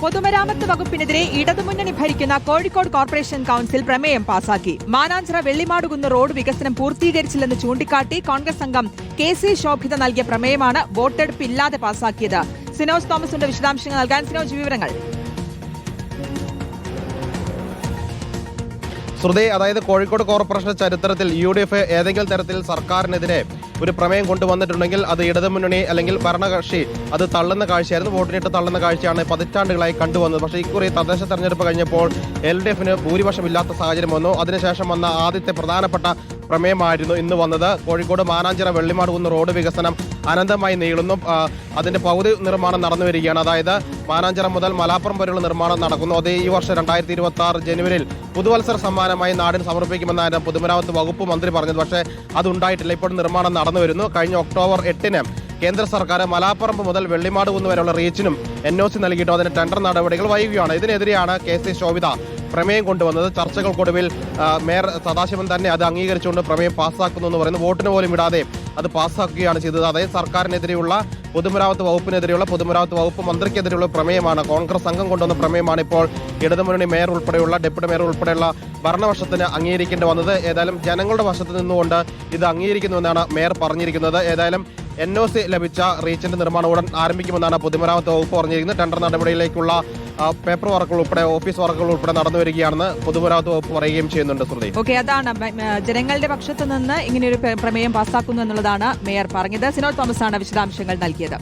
പൊതുമരാമത്ത് വകുപ്പിനെതിരെ ഇടതുമുന്നണി ഭരിക്കുന്ന കോഴിക്കോട് കോർപ്പറേഷൻ കൌൺസിൽ പ്രമേയം പാസാക്കി. മാനാഞ്ചിറ വെള്ളിമാടുകുന്ന് റോഡ് വികസനം പൂർത്തീകരിച്ചില്ലെന്ന് ചൂണ്ടിക്കാട്ടി കോൺഗ്രസ് അംഗം കെ.സി. ശോഭിത നൽകിയ പ്രമേയമാണ് വോട്ടെടുപ്പ് ഇല്ലാതെ പാസാക്കിയത്. സിനോജ് തോമസിന്റെ വിശദാംശങ്ങൾ നൽകാൻ സിനോജ് വിവരങ്ങൾ. ശ്രുതി, അതായത് കോഴിക്കോട് കോർപ്പറേഷൻ ചരിത്രത്തിൽ UDF ഏതെങ്കിലും തരത്തിൽ സർക്കാരിനെതിരെ ഒരു പ്രമേയം കൊണ്ടുവന്നിട്ടുണ്ടെങ്കിൽ അത് ഇടതുമുന്നണി അല്ലെങ്കിൽ ഭരണകക്ഷി അത് തള്ളുന്ന കാഴ്ചയായിരുന്നു, വോട്ടിനിട്ട് തള്ളുന്ന കാഴ്ചയാണ് പതിറ്റാണ്ടുകളായി കണ്ടുവന്നത്. പക്ഷേ ഇക്കുറി തദ്ദേശ തെരഞ്ഞെടുപ്പ് കഴിഞ്ഞപ്പോൾ LDF ഭൂരിപക്ഷമില്ലാത്ത സാഹചര്യം വന്നു. അതിനുശേഷം വന്ന ആദ്യത്തെ പ്രധാനപ്പെട്ട പ്രമേയമായിരുന്നു ഇന്ന് വന്നത്. കോഴിക്കോട് മാനാഞ്ചിറ വെള്ളിമാടുകുന്ന് റോഡ് വികസനം അനന്തമായി നീളുന്നു. അതിന്റെ പകുതി നിർമ്മാണം നടന്നു വരികയാണ്. അതായത് മാനാഞ്ചിറ മുതൽ മലാപ്പുറം വരെയുള്ള നിർമ്മാണം നടക്കുന്നു. അത് ഈ വർഷം 2026 ജനുവരിയിൽ പുതുവത്സര സമ്മാനമായി നാടിന് സമർപ്പിക്കുമെന്നായിരുന്നു പൊതുമരാമത്ത് വകുപ്പ് മന്ത്രി പറഞ്ഞത്. പക്ഷേ അതുണ്ടായിട്ടില്ല. ഇപ്പോൾ നിർമ്മാണം നടന്നു വരുന്നു. കഴിഞ്ഞ ഒക്ടോബർ 8-ന് കേന്ദ്ര സർക്കാർ മലാപ്പറമ്പ് മുതൽ വെള്ളിമാടുകുന്ന് വരെയുള്ള റീച്ചിനും NOC നൽകിയിട്ടും അതിന് ടെൻഡർ നടപടികൾ വൈകുകയാണ്. ഇതിനെതിരെയാണ് കെ.സി. ശോഭിത പ്രമേയം കൊണ്ടുവന്നത്. ചർച്ചകൾക്കൊടുവിൽ മേയർ സദാശിവൻ തന്നെ അത് അംഗീകരിച്ചുകൊണ്ട് പ്രമേയം പാസ്സാക്കുന്നു എന്ന് പറയുന്നു. വോട്ടിന് പോലും ഇടാതെ അത് പാസ്സാക്കുകയാണ് ചെയ്തത്. അതായത് സർക്കാരിനെതിരെയുള്ള പൊതുമരാമത്ത് വകുപ്പിനെതിരെയുള്ള പൊതുമരാമത്ത് വകുപ്പ് മന്ത്രിക്കെതിരെയുള്ള പ്രമേയമാണ്, കോൺഗ്രസ് സംഘം കൊണ്ടുവന്ന പ്രമേയമാണ് ഇപ്പോൾ ഇടതുമുന്നണി മേയർ ഉൾപ്പെടെയുള്ള ഡെപ്യൂട്ടി മേയർ ഉൾപ്പെടെയുള്ള ഭരണപക്ഷത്തിന് അംഗീകരിക്കേണ്ടി വന്നത്. ഏതായാലും ജനങ്ങളുടെ വശത്ത് നിന്നുകൊണ്ട് ഇത് അംഗീകരിക്കുന്നുവെന്നാണ് മേയർ പറഞ്ഞിരിക്കുന്നത്. ഏതായാലും NOC ലഭിച്ച റീച്ചിന്റെ നിർമ്മാണം ഉടൻ ആരംഭിക്കുമെന്നാണ് പൊതുമരാമത്ത് വകുപ്പ് പറഞ്ഞിരിക്കുന്നത്. ടെൻഡർ നടപടിയിലേക്കുള്ള പേപ്പർ വർക്കുകൾ ഉൾപ്പെടെ ഓഫീസ് വർക്കുകൾ ഉൾപ്പെടെ നടന്നു വരികയാണെന്ന് പൊതുമരാമത്ത് വകുപ്പ് പറയുകയും ചെയ്യുന്നുണ്ട്. ശ്രുതി, അതാണ് ജനങ്ങളുടെ പക്ഷത്തു നിന്ന് ഇങ്ങനെയൊരു പ്രമേയം പാസ്സാക്കുന്നു എന്നുള്ളതാണ് മേയർ പറഞ്ഞത്. സിനോജ് തോമസ് ആണ് വിശദാംശങ്ങൾ നൽകിയത്.